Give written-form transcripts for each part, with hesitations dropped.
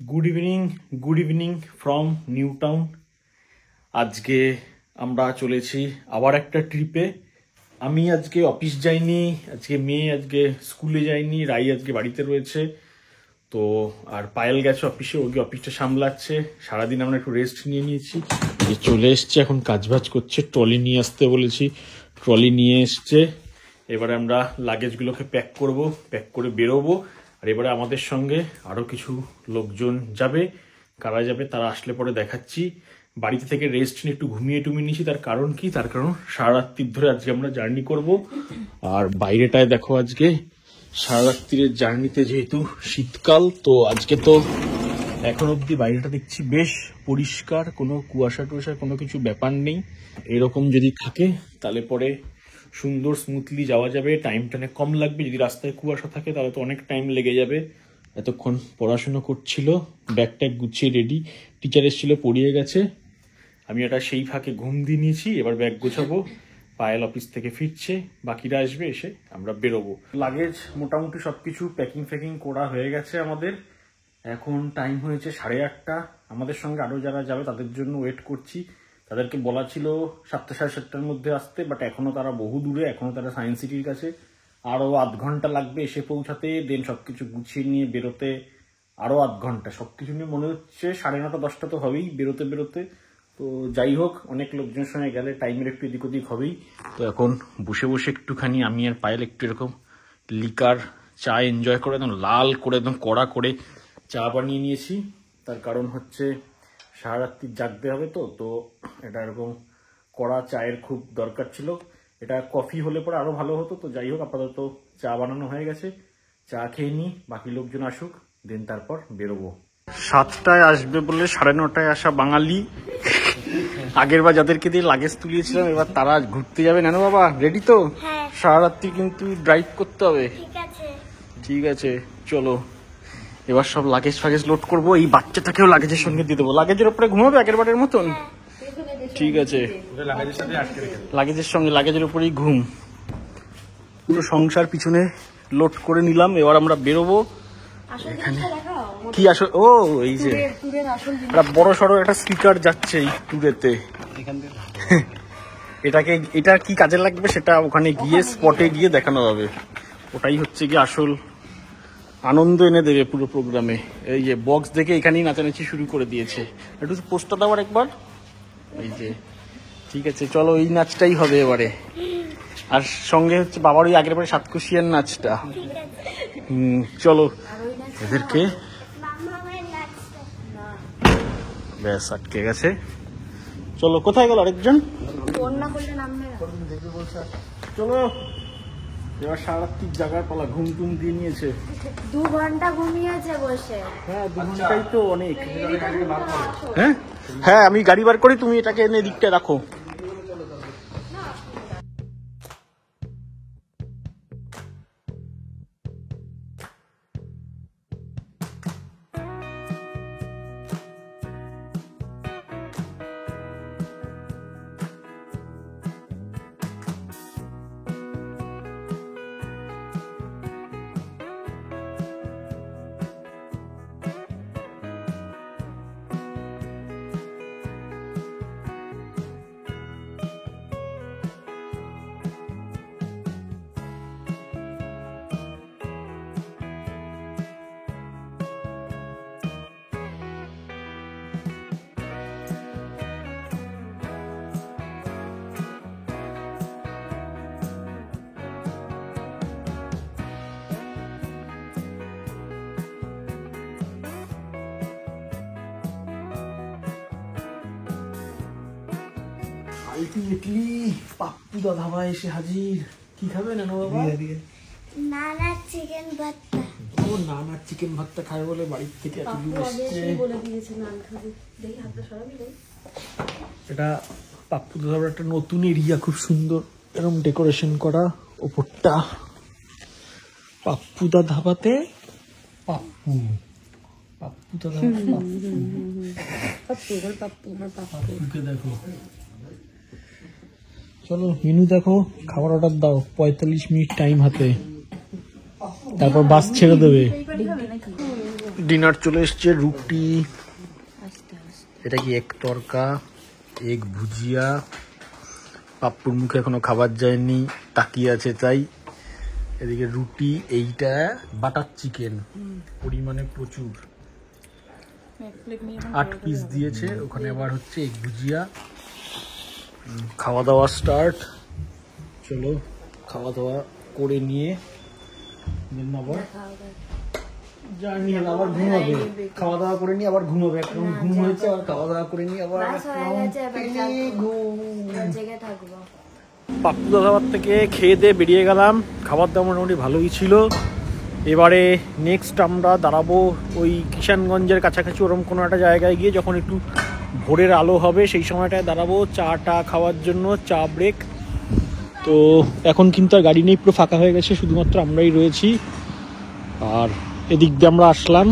Good evening from new town. আজকে আমরা চলেছি আবার একটা ট্রিপে। আমি আজকে অফিস যাইনি, আজকে মেয়ে আজকে স্কুলে যায়নি, রাই আজকে বাড়িতে রয়েছে। তো আর পায়েল গেছে অফিসে, ওকে অফিসটা সামলাচ্ছে। সারাদিন আমরা একটু রেস্ট নিয়ে নিয়েছি, চলে এসছে, এখন কাজবাজ করছে। ট্রলি নিয়ে আসতে বলেছি, ট্রলি নিয়ে এসছে। এবারে আমরা লাগেজগুলোকে প্যাক করে বেরোবো। আর এবারে আমাদের সঙ্গে আরও কিছু লোকজন যাবে। কারা যাবে তারা আসলে পরে দেখাচ্ছি। বাড়িতে থেকে রেস্ট নিয়ে একটু ঘুমিয়ে নিয়েছি। তার কারণ কি? তার কারণ সারা রাত্রির ধরে আজকে আমরা জার্নি করব। আর বাইরেটায় দেখো, আজকে সারা রাত্রির জার্নিতে যেহেতু শীতকাল, তো আজকে তো এখন অবধি বাইরেটা দেখছি বেশ পরিষ্কার, কোনো কুয়াশা টুয়াশা কোনো কিছু ব্যাপার নেই। এরকম যদি থাকে তাহলে পরে সুন্দর স্মুথলি যাওয়া যাবে, টাইমটা কম লাগবে। যদি রাস্তায় কুয়াশা থাকে তাহলে তো অনেক টাইম লেগে যাবে। এতক্ষণ পড়াশুনো করছিল, ব্যাগ ট্যাগ গুছিয়ে রেডি, টিচার এসেছিল পড়িয়ে গেছে। আমি এটা সেই ফাঁকে ঘুম দিয়ে নিয়েছি। এবার ব্যাগ গোছাবো, পায়েল অফিস থেকে ফিরছে, বাকিরা আসবে, এসে আমরা বেরোবো। লাগেজ মোটামুটি সবকিছু প্যাকিং ফ্যাকিং করা হয়ে গেছে আমাদের। এখন টাইম হয়েছে 8:30। আমাদের সঙ্গে আরো যারা যাবে তাদের জন্য ওয়েট করছি। তাদেরকে বলা ছিল 7টা সাড়ে 7টার মধ্যে আসতে, বাট এখনো তারা বহু দূরে, এখনো তারা সায়েন্স সিটির কাছে। আরো আধ ঘন্টা লাগবে এসে পৌঁছাতে, দেন সবকিছু গুছিয়ে নিয়ে বেরোতে আরো আধ ঘন্টা। সবকিছু নিয়ে মনে হচ্ছে 9:30 10টা তো হবেই বেরোতে। তো যাই হোক, অনেক লোকজনের সঙ্গে গেলে টাইমের একটু এদিক ওদিক হবেই। তো এখন বসে একটুখানি আমি আর পায়েল একটু এরকম লিকার চা এনজয় করে, একদম লাল করে, একদম কড়া করে চা বানিয়ে নিয়েছি। তার কারণ হচ্ছে সারা রাত্রি জাগতে হবে, তো এটা এরকম কড়া চায়ের খুব দরকার ছিল। এটা কফি হলে পরে আরো ভালো হতো। তো যাই হোক, আপাতত চা বানানো হয়ে গেছে, চা খেয়ে নিই, বাকি লোকজন আসুক, দেন তারপর বেরোবো। 7টায় আসবে বলে 9:30 আসা বাঙালি। আগের বার যাদেরকে দিয়ে লাগেজ তুলিয়েছিলাম, এবার তারা ঘুরতে যাবে। নানু বাবা রেডি তো? সারা রাত্রি কিন্তু ড্রাইভ করতে হবে। ঠিক আছে, চলো এবার সব লাগেজ ফাগেজ লোড করবো। এই বাচ্চাটাকেও লাগেজের সঙ্গে দিয়ে দেবো। লাগেজের উপরে ঘুমাবে আগের বারের মতন? ঠিক আছে, লাগেজের উপরেই ঘুম। পুরো সংসার পিছনে লোড করে নিলাম। এবার আমরা বেরোবো। এখানে কি আসল? ও এই যে একটা বড় সড়ো একটা স্পিকার যাচ্ছে এই ট্যুরেতে। এটা কি কাজে লাগবে সেটা ওখানে গিয়ে স্পটে গিয়ে দেখানো হবে। ওটাই হচ্ছে কি আসল আনন্দ এনে দেবে পুরো প্রোগ্রামে। এই যে বক্স দেখে এখানেই নাচানাচি শুরু করে দিয়েছে। একটু পোস্টটা দাও একবার। এই যে ঠিক আছে, চলো এই নাচটাই হবে এবারে। আর সঙ্গে হচ্ছে বাবার ওই আগের বারে সাতকোশিয়ার নাচটা। চলো এদেরকে, ব্যাস আটকে গেছে। চলো, কোথায় গেল আরেকজন? চলো এবার সারা রাত্রি জাগার পালা। ঘুম টুম দিয়ে নিয়েছে, 2 ঘন্টা ঘুমিয়েছে বসে। হ্যাঁ 2 ঘন্টাই তো অনেক। হ্যাঁ আমি গাড়ি বার করি, তুমি এটাকে এনে দিকটা রাখো। আলটিমেটলি পাপ্পুদা ধাবা এসে হাজির। কি খাবে নানু বাবা? নানা চিকেন ভর্তা। ও নানা চিকেন ভর্তা খাবে বলে বাড়ির থেকে এত দূর এসেছে। এটা পাপ্পুদা ধাবার একটা নতুন এরিয়া, খুব সুন্দর এরকম ডেকোরেশন করা। ওপরটা পাপ্পুদা ধাবাতে পাপ্পুদা ধাবা পাপ্পুকে দেখো। চলো মেনু দেখো, খাবার অর্ডার দাও। 45 মিনিট টাইম হাতে। তারপর বাস ছেড়ে দেবে। ডিনার চলে এসছে, রুটি, এটা কি এক তরকা, এক ভুজিয়া, পাপ্পুর মুখে এখনো খাবার যায়নি, তাকিয়ে আছে তাই। এদিকে রুটি, এইটা বাটার চিকেন, পরিমাণে প্রচুর, 8 পিস দিয়েছে। ওখানে আবার হচ্ছে এক ভুজিয়া। খাওয়া দাওয়া স্টার্ট। চলো খাওয়া দাওয়া করে নিয়ে আবার জার্নি হলো, আবার ঘুমাবে। খাওয়া দাওয়া করে নিয়ে আবার ঘুমাবে, এখন ঘুম হয়েছে, আবার খাওয়া দাওয়া করে নিয়ে আবার পাপ্পু দাদাবার থেকে খেয়ে দিয়ে বেরিয়ে গেলাম। খাবার দাবার মোটামুটি ভালোই ছিল। এবারে নেক্সট আমরা দাঁড়াবো ওই কিষানগঞ্জের কাছাকাছি ওরকম কোনো একটা জায়গায় গিয়ে, যখন একটু ভোরের আলো হবে সেই সময়টায় দাঁড়াবো চাটা খাওয়ার জন্য, চা ব্রেক। তো এখন কিন্তু আর গাড়ি নেই, পুরো ফাঁকা হয়ে গেছে, শুধুমাত্র আমরাই রয়েছি। আর এদিক দিয়ে আমরা আসলাম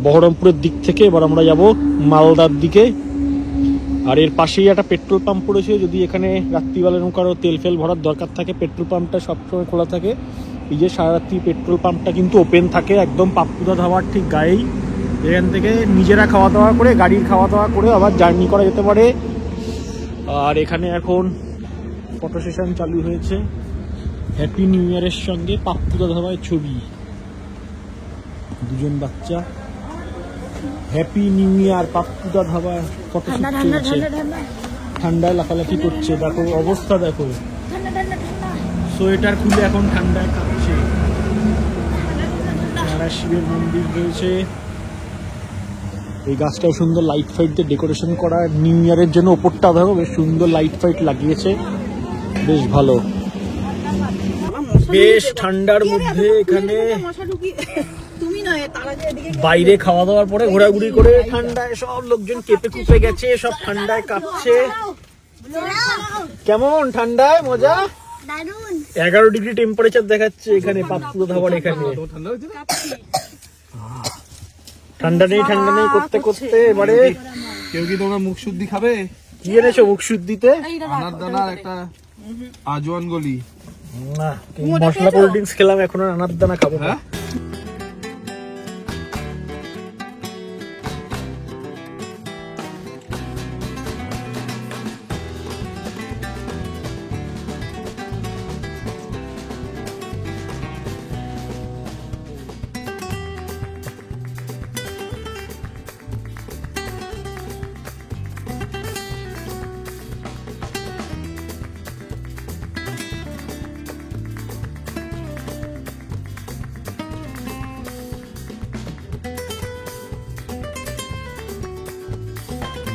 বহরমপুরের দিক থেকে, এবার আমরা যাব মালদার দিকে। আর এর পাশেই একটা পেট্রোল পাম্প পড়েছে, যদি এখানে রাত্রিবেলা কারো তেল ফেল ভরার দরকার থাকে, পেট্রোল পাম্পটা সবসময় খোলা থাকে। এই যে সারা রাত্রি পেট্রোল পাম্পটা কিন্তু ওপেন থাকে, একদম পাপ্পুদা ধাবার ঠিক গায়েই। এখান থেকে নিজেরা খাওয়া দাওয়া করে, গাড়ির খাওয়া দাওয়া করে আবার জার্নি করা যেতে পারে। আর এখানে এখন ফটো সেশন চালু হয়েছে হ্যাপি নিউ ইয়ারের সঙ্গে পাপ্পুদা ধাবার ছবি, দুজন বাচ্চা। হ্যাপি নিউ ইয়ার, পাপ্পুদা ধাবা ফটো চলছে, ঠান্ডায় লাফালাফি করছে, দেখো অবস্থা দেখো, সোয়েটার খুলে এখন ঠান্ডায় কাঁপছে। শিবের মন্দির রয়েছে, এই গাছটাও সুন্দর লাইট ফাইট দিয়ে ডেকোরেশন করা, নিউ ইয়ারের জন্য। ওপরটা দেখো বেশ সুন্দর লাইট ফাইট লাগিয়েছে, বেশ ভালো। বেশ ঠান্ডার মধ্যে এখানে বাইরে খাওয়া দাওয়ার পরে ঘোরাঘুরি করে ঠান্ডায় সব লোকজন কেঁপে কুপে গেছে, সব ঠান্ডায় কাঁপছে। কেমন ঠান্ডায় মজা? 11 ডিগ্রি টেম্পারেচার দেখাচ্ছে এখানে পাপ্পুদা ধাবার এখানে। ঠান্ডা নেই করতে করতে এবারে কেউ কি তোমরা মুখ শুদ্ধি খাবে? কি এনেছো মুখ শুদ্ধিতে? আনারদানার একটা আজওয়ান গলি। না, মশলা কোল্ড ড্রিঙ্কস খেলাম, এখন আর আনারদানা খাবো না।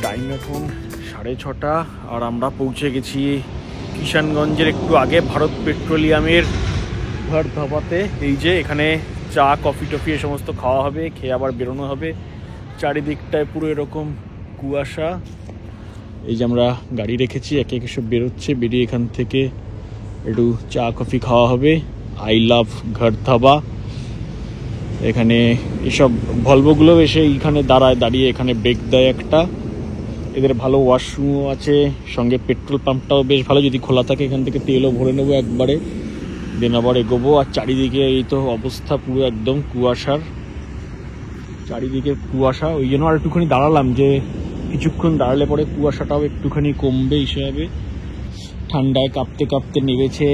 টাইম এখন 6:30 আর আমরা পৌঁছে গেছি কিষানগঞ্জের একটু আগে ভারত পেট্রোলিয়ামের ঘর ধাবাতে। এই যে এখানে চা কফি টফি এ সমস্ত খাওয়া হবে, খেয়ে আবার বেরোনো হবে। চারিদিকটায় পুরো এরকম কুয়াশা। এই যে আমরা গাড়ি রেখেছি, একে একে সব বেরোচ্ছে, বেরিয়ে এখান থেকে একটু চা কফি খাওয়া হবে। আই লাভ ঘর ধাবা। এখানে এসব ভলভোগুলো এসে এইখানে দাঁড়িয়ে এখানে ব্রেক দেয় একটা। এদের ভালো ওয়াশরুমও আছে, সঙ্গে পেট্রোল পাম্পটাও বেশ ভালো, যদি খোলা থাকে এখান থেকে তেলও ভরে নেবো একবারে, দেন আবার এগোবো। আর চারিদিকে এই তো অবস্থা পুরো একদম কুয়াশার, চারিদিকে কুয়াশা। ওই জন্য আর একটুখানি দাঁড়ালাম, যে কিছুক্ষণ দাঁড়ালে পরে কুয়াশাটাও একটুখানি কমবে হিসেবে। ঠান্ডায় কাঁপতে কাঁপতে নেমেছে,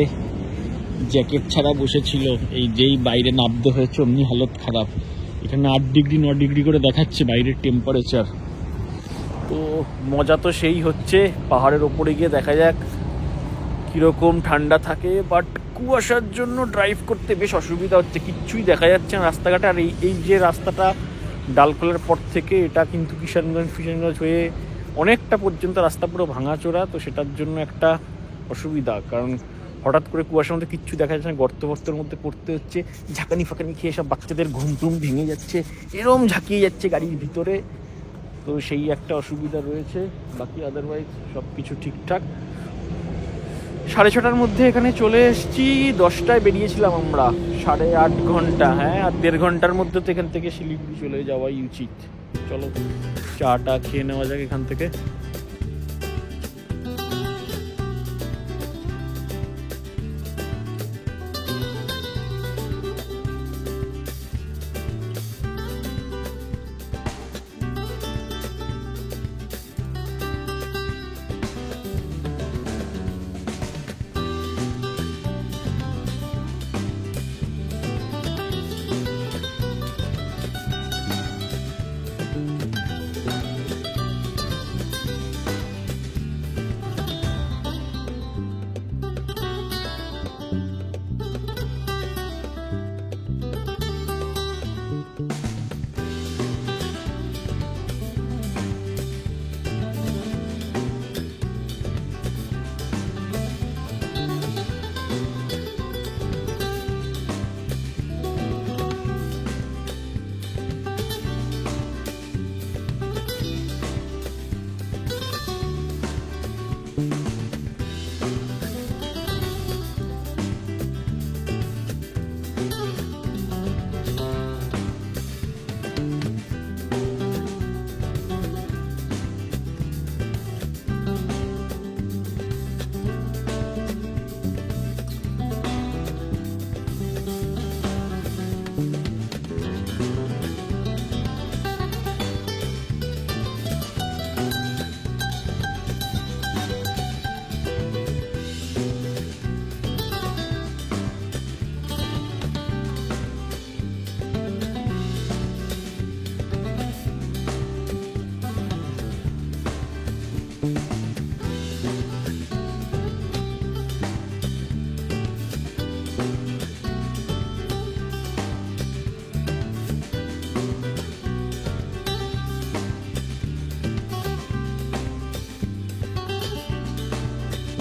জ্যাকেট ছাড়া বসেছিল, এই যেই বাইরে নামতে হয়েছে অমনি হালত খারাপ। এখানে 8 ডিগ্রি 9 ডিগ্রি করে দেখাচ্ছে বাইরের টেম্পারেচার। তো মজা তো সেই হচ্ছে, পাহাড়ের ওপরে গিয়ে দেখা যাক কীরকম ঠান্ডা থাকে। বাট কুয়াশার জন্য ড্রাইভ করতে বেশ অসুবিধা হচ্ছে, কিচ্ছুই দেখা যাচ্ছে না রাস্তাঘাটে। আর এই যে রাস্তাটা ডালখোলার পর থেকে, এটা কিন্তু কিষানগঞ্জ হয়ে অনেকটা পর্যন্ত রাস্তা পুরো ভাঙাচোরা। তো সেটার জন্য একটা অসুবিধা, কারণ হঠাৎ করে কুয়াশার মধ্যে কিচ্ছু দেখা যাচ্ছে না, গর্তের মধ্যে পড়তে হচ্ছে। ঝাঁকানি ফাঁকানি খেয়ে সব বাচ্চাদের ঘুম টুম ভেঙে যাচ্ছে, এরম ঝাঁকিয়ে যাচ্ছে গাড়ির ভিতরে। তো সেই একটা অসুবিধা রয়েছে, বাকি আদারওয়াইজ সব কিছু ঠিকঠাক। 6:30টার মধ্যে এখানে চলে এসেছি। 10টায় বেরিয়েছিলাম আমরা, 8.5 ঘন্টা। হ্যাঁ, আর 1.5 ঘন্টার মধ্যে তো এখান থেকে শিলিগুড়ি চলে যাওয়াই উচিত। চলো চাটা খেয়ে নেওয়া যাক এখান থেকে।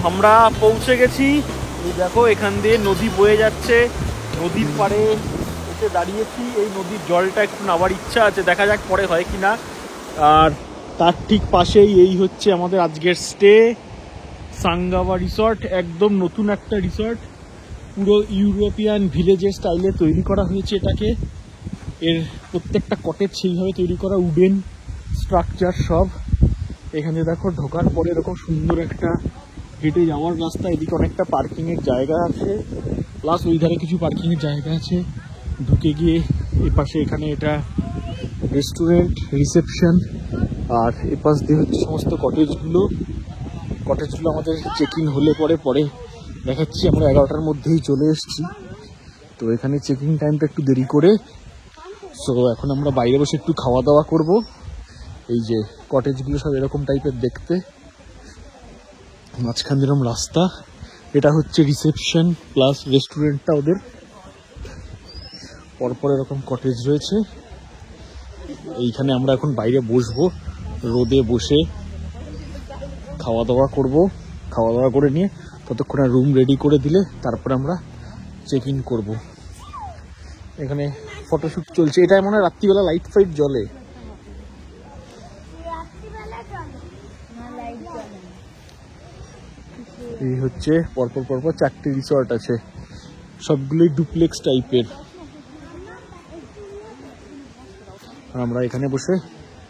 আমরা পৌঁছে গেছি। এই দেখো এখান দিয়ে নদী বয়ে যাচ্ছে, নদীর পাড়ে এসে দাঁড়িয়েছি। এই নদীর জলটা একটু নামার ইচ্ছা আছে, দেখা যাক পরে হয় কি না। আর তার ঠিক পাশেই এই হচ্ছে আমাদের আজকের স্টে, সাঙ্গাওয়া রিসর্ট। একদম নতুন একটা রিসর্ট, পুরো ইউরোপিয়ান ভিলেজের স্টাইলে তৈরি করা হয়েছে এটাকে। এর প্রত্যেকটা কটেজ সেইভাবে তৈরি করা, উডেন স্ট্রাকচার সব। এখানে দেখো ঢোকার পরে এরকম সুন্দর একটা হেঁটে যাওয়ার রাস্তা, এদিকে অনেকটা পার্কিংয়ের জায়গা আছে, প্লাস ওই ধারে কিছু পার্কিংয়ের জায়গা আছে। ঢুকে গিয়ে এপাশে এখানে এটা রেস্টুরেন্ট, রিসেপশন, আর এপাশ দিয়ে হচ্ছে সমস্ত কটেজগুলো আমাদের চেক ইন হলে পরে দেখাচ্ছি। আমরা 11টার মধ্যেই চলে এসেছি, তো এখানে চেকিং টাইমটা একটু দেরি করে। সো এখন আমরা বাইরে বসে একটু খাওয়া দাওয়া করব। এই যে কটেজগুলো সব এরকম টাইপের দেখতে, মাঝখান যেরকম রাস্তা। এটা হচ্ছে রিসেপশন প্লাস রেস্টুরেন্টটা ওদের, পরপর এরকম কটেজ রয়েছে। এইখানে আমরা এখন বাইরে বসবো, রোদে বসে খাওয়া দাওয়া করব। খাওয়া দাওয়া করে নিয়ে ততক্ষণে রুম রেডি করে দিলে তারপরে আমরা চেক ইন করবো। এখানে ফটোশুট চলছে। এটা মনে হয় রাত্রিবেলা লাইট ফাইট জ্বলে। এই হচ্ছে পরপর 4টে রিসর্ট আছে, সবগুলোই ডুপ্লেক্স টাইপের। আমরা এখানে বসে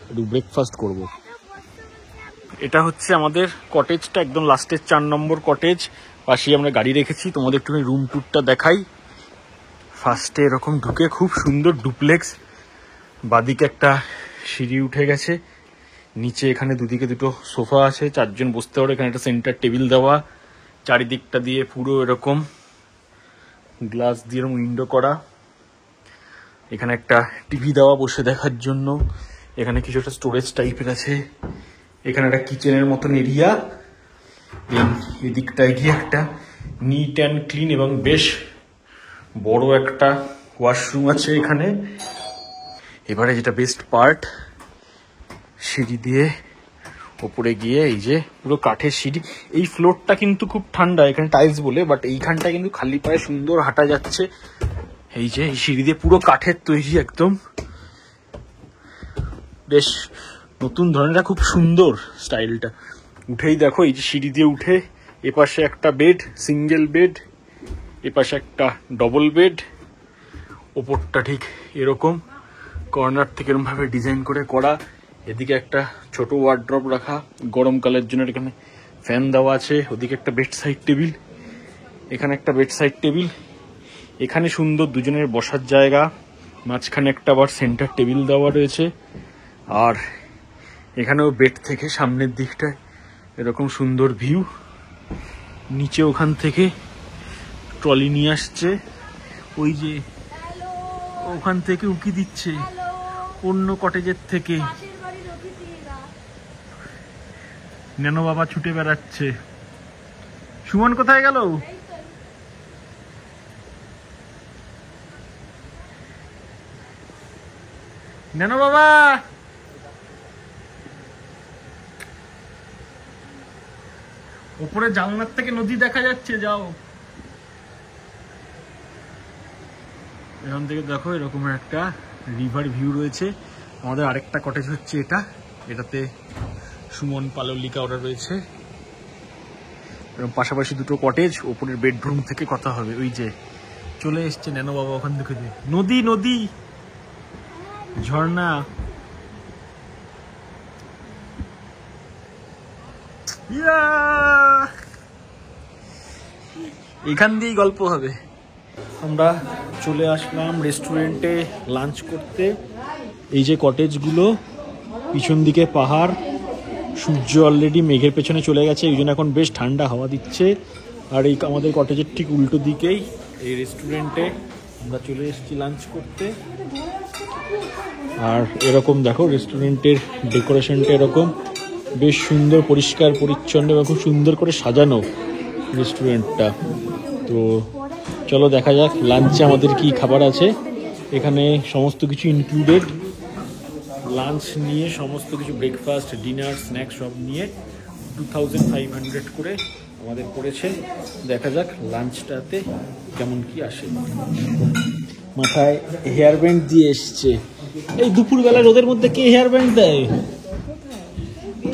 একটু ব্রেকফাস্ট করব। এটা হচ্ছে আমাদের কটেজটা, একদম লাস্টের 4 নম্বর কটেজ। পাশেই আমরা গাড়ি রেখেছি, তোমাদের একটু রুম ট্যুরটা দেখাই। ফার্স্টে এরকম ঢুকে খুব সুন্দর ডুপ্লেক্স, বাদিকে একটা সিঁড়ি উঠে গেছে, নিচে এখানে দুদিকে দুটো সোফা আছে, 4 জন বসতে পারে। এখানে একটা সেন্টার টেবিল দেওয়া, চারিদিকটা দিয়ে পুরো এরকম গ্লাস দিয়ে উইন্ডো করা। এখানে একটা টিভি দেওয়া বসে দেখার জন্য। এখানে কিছু একটা স্টোরেজ টাইপের আছে। এখানে একটা কিচেনের মতন এরিয়া। দেন এদিকটায় গিয়ে একটা নিট অ্যান্ড ক্লিন এবং বেশ বড় একটা ওয়াশরুম আছে এখানে। এবারে যেটা বেস্ট পার্ট, সিঁড়ি দিয়ে ওপরে গিয়ে এই যে পুরো কাঠের সিঁড়ি। এই ফ্লোরটা কিন্তু খুব ঠান্ডা, এখানে টাইলস বলে, বাট এইখানটা কিন্তু খালি পায়ে সুন্দর হাঁটা যাচ্ছে। এই যে এই সিঁড়ি দিয়ে পুরো কাঠের তৈরি, একদম বেশ নতুন ধরনের, খুব সুন্দর স্টাইলটা। উঠেই দেখো এই যে সিঁড়ি দিয়ে উঠে এপাশে একটা বেড, সিঙ্গেল বেড, এপাশে একটা ডবল বেড। ওপরটা ঠিক এরকম কর্নার থেকে এরকম ভাবে ডিজাইন করে করা। এদিকে একটা ছোট ওয়ার্ড্রপ রাখা গরমকালের জন্য, এখানে ফ্যান দেওয়া আছে। ওদিকে একটা বেড সাইড টেবিল, এখানে একটা বেড সাইড টেবিল। এখানে সুন্দর দুজনের বসার জায়গা, মাঝখানে একটা আবার সেন্টার টেবিল দেওয়া রয়েছে। আর এখানেও বেড থেকে সামনের দিকটায় এরকম সুন্দর ভিউ। নিচে ওখান থেকে ট্রলি নিয়ে আসছে, ওই যে ওখান থেকে উকি দিচ্ছে অন্য কটেজের থেকে। ন্যানো বাবা ছুটে বেড়াচ্ছে। সুমন কোথায় গেল? ন্যানো বাবা, উপরে জানলার থেকে নদী দেখা যাচ্ছে, যাও। এখান থেকে দেখো এরকম একটা রিভার ভিউ রয়েছে। আমাদের আরেকটা কটেজ হচ্ছে এটা, এটাতে সুমন পাললিকা ওরা রয়েছে। পাশাপাশি দুটো কটেজ, ওপরের বেডরুম থেকে কথা হবে। ওই যে চলে এসছে ন্যানো বাবা ওখান থেকে। নদী নদী ঝর্ণা, এখান দিয়েই গল্প হবে। আমরা চলে আসলাম রেস্টুরেন্টে লাঞ্চ করতে। এই যে কটেজগুলো, পিছন দিকে পাহাড়, সূর্য অলরেডি মেঘের পেছনে চলে গেছে, এই জন্য এখন বেশ ঠান্ডা হাওয়া দিচ্ছে। আর এই আমাদের কটেজের ঠিক উল্টো দিকেই এই রেস্টুরেন্টে আমরা চলে এসেছি লাঞ্চ করতে। আর এরকম দেখো রেস্টুরেন্টের ডেকোরেশনটা এরকম বেশ সুন্দর, পরিষ্কার পরিচ্ছন্ন এবং খুব সুন্দর করে সাজানো রেস্টুরেন্টটা। তো চলো দেখা যাক লাঞ্চে আমাদের কি খাবার আছে। এখানে সমস্ত কিছু ইনক্লুডেড, লাঞ্চ নিয়ে সমস্ত কিছু, ব্রেকফাস্ট, ডিনার, স্ন্যাক্স সব নিয়ে 2500 করে আমাদের পড়েছে, দেখা যাক লাঞ্চটাতে কেমন কি আসে। মাথায় হেয়ার ব্যান্ড দিয়ে এসছে। এই দুপুরবেলা রোদের মধ্যে কে হেয়ার ব্যান্ড দেয়?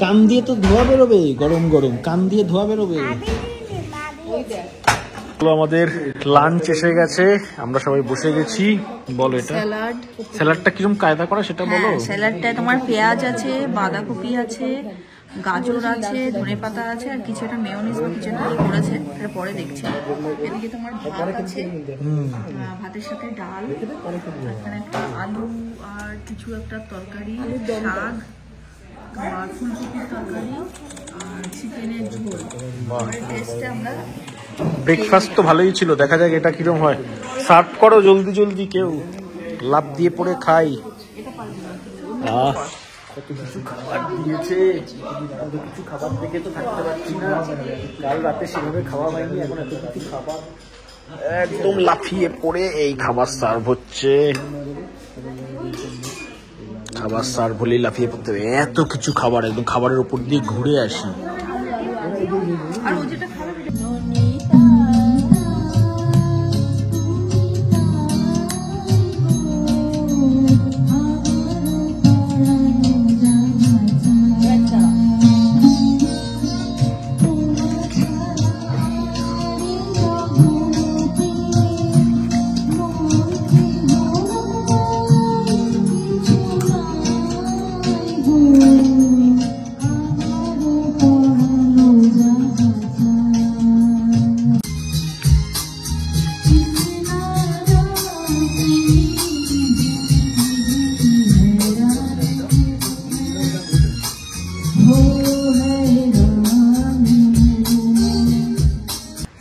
কান দিয়ে তো ধোয়া বেরোবে, গরম গরম কান দিয়ে ধোয়া বেরোবে। আমাদের লাঞ্চ এসে গেছে, আমরা সবাই বসে গেছি। বলো এটা স্যালাডটা কিরকম কায়দা করা সেটা বলো। স্যালাডটায় তোমার পেঁয়াজ আছে, বাঁধাকপি আছে, গাজর আছে, ধনেপাতা আছে, আর কিছু একটা মেয়োনিজ বা কিছু একটা করেছে, এটা পরে দেখছি। এদিকে তোমার ভাত আছে, ভাতের সাথে ডাল, এখানে একটা আলু আর কিছু একটা তরকারি, শাক আর ফুলকপির তরকারি আর চিকেনের ঝোল। টেস্টে আমরা ব্রেকফাস্ট তো ভালোই ছিল, দেখা যাক এটা কিরম হয়। সার্ভ করো জলদি জলদি, কেউ লাভ দিয়ে পড়ে খাই। কত কিছু খাবার দিয়েছে, এত কিছু খাবার দেখে তো থাকতে পারছি না। কাল রাতে সেভাবে খাওয়া হয়নি, এখন এত কিছু খাবার একদম লাফিয়ে পড়ে এই খাবার সার্ভ হচ্ছে। খাবার সার্ভ হলেই লাফিয়ে পড়তে হবে, এত কিছু খাবার, একদম খাবারের উপর দিয়ে ঘুরে আসি। আর ও যেটা খাবে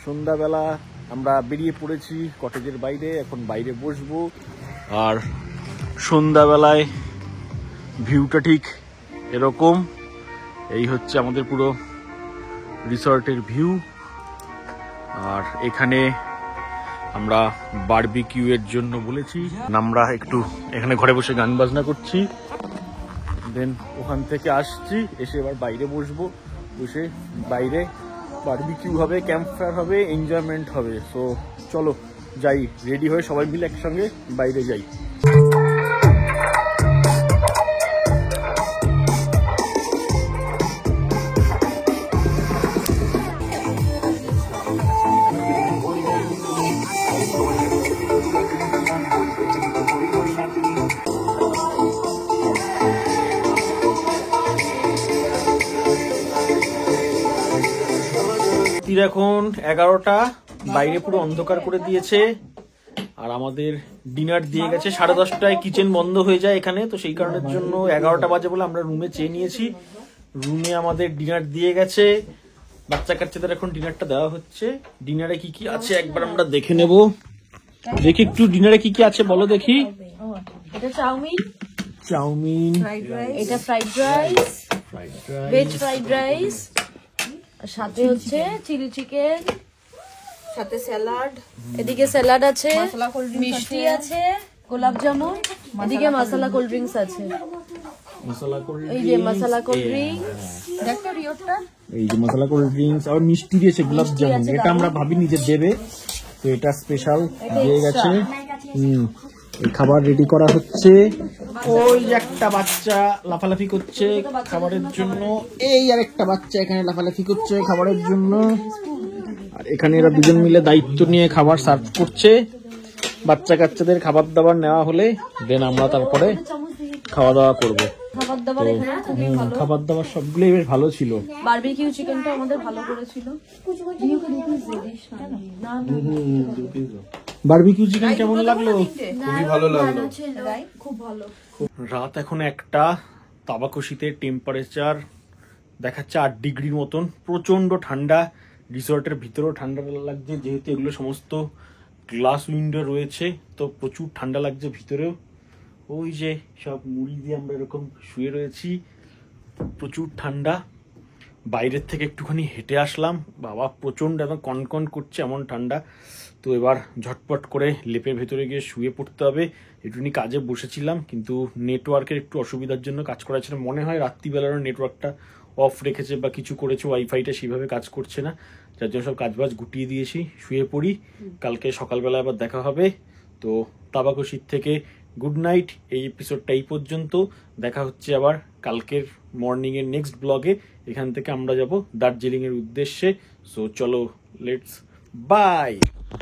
সন্ধ্যাবেলা আমরা বেরিয়ে পড়েছি কটেজের বাইরে, এখন বাইরে বসবো। আর সন্ধ্যাবেলায় ভিউটা ঠিক এরকম, এই হচ্ছে আমাদের পুরো রিসর্টের ভিউ। আর এখানে আমরা বারবিকিউ এর জন্য বলেছি, আমরা একটু এখানে ঘরে বসে গান বাজনা করছি, দেন ওখান থেকে আসছি, এসে এবার বাইরে বসবো, বসে বাইরে বারবিকিউ হবে, ক্যাম্প ফায়ার হবে, এনজয়মেন্ট হবে। সো চলো যাই, রেডি হয়ে সবাই মিলে একসঙ্গে বাইরে যাই। এখন 11টা, বাইরে পুরো অন্ধকার করে দিয়েছে। আর আমাদের ডিনার দিয়ে গেছে 10:30টায়, কিচেন বন্ধ হয়ে যায় এখানে, তো সেই কারণের জন্য 11টা বাজে বলে আমরা রুমে চেয়ে নিয়েছি। রুমে আমাদের ডিনার দিয়ে গেছে, বাচ্চা কাচ্চাদের এখন ডিনারটা দেওয়া হচ্ছে। ডিনারে কি কি আছে একবার আমরা দেখে নেব। দেখি একটু ডিনারে কি কি আছে বলো দেখি। এটা চাউমিন, চাউমিন, এটা fried rice, veg fried rice, সাথে হচ্ছে চিলি চিকেন, সাথে স্যালাড, এদিকে স্যালাড আছে, মিষ্টি আছে, গোলাপ জামুন, এদিকে মশলা কোল্ড ড্রিঙ্কস আছে, এই যে মশলা কোল্ড ড্রিঙ্কস, দেখো রিওটা, এই যে মশলা কোল্ড ড্রিঙ্কস আর মিষ্টি দিয়েছে, গোলাপ জামুন, এটা আমরা ভাবিনি যে দেবে, তো এটা স্পেশাল দিয়ে গেছে। এই খাবার রেডি করা হচ্ছে। ওই একটা বাচ্চা লাফালাফি করছে খাবারের জন্য, এই আর একটা বাচ্চা এখানে লাফালাফি করছে খাবারের জন্য। আর এখানে এরা দুজন মিলে দায়িত্ব নিয়ে খাবার সার্ভ করছে। বাচ্চা কাচ্চাদের খাবার দাবার নেওয়া হলে দেন আমরা তারপরে খাওয়া দাওয়া করবো। খাবার দাবার সবগুলোই বেশ ভালো ছিল। বারবিকিউ চিকেনটা আমাদের ভালো করেছিল। বারবিকিউ চিকেন কেমন লাগলো? খুবই ভালো লাগলো, খুব ভালো। রাত এখন 1টা, তাবাকুশিতে টেম্পারেচার দেখাচ্ছে 8 ডিগ্রির মতন, প্রচন্ড ঠান্ডা। রিসর্টের ভিতরেও ঠান্ডা লাগছে, যেহেতু এগুলো সমস্ত গ্লাস উইন্ডো রয়েছে, তো প্রচুর ঠান্ডা লাগছে ভিতরেও। ওই যে সব মুড়ি দিয়ে আমরা এরকম শুয়ে রয়েছি, প্রচুর ঠান্ডা। বাইরের থেকে একটুখানি হেঁটে আসলাম, বাবা প্রচন্ড একদম কনকন করছে, এমন ঠান্ডা। তো এবার ঝটপট করে লেপের ভেতরে গিয়ে শুয়ে পড়তে হবে। একটুখানি কাজে বসেছিলাম, কিন্তু নেটওয়ার্কের একটু অসুবিধার জন্য কাজ করা ছিল। মনে হয় রাত্রিবেলারও নেটওয়ার্কটা অফ রেখেছে বা কিছু করেছে, ওয়াইফাইটা সেভাবে কাজ করছে না, যার জন্য সব কাজবাজ গুটিয়ে দিয়েছি, শুয়ে পড়ি, কালকে সকালবেলা আবার দেখা হবে। তো তাবাকুশির থেকে গুড নাইট, এই এপিসোডটা এই পর্যন্ত, দেখা হচ্ছে আবার কালকের মর্নিং এর নেক্সট ব্লগে। এখান থেকে আমরা যাব দার্জিলিং এর উদ্দেশ্যে। সো চলো, লেটস বাই।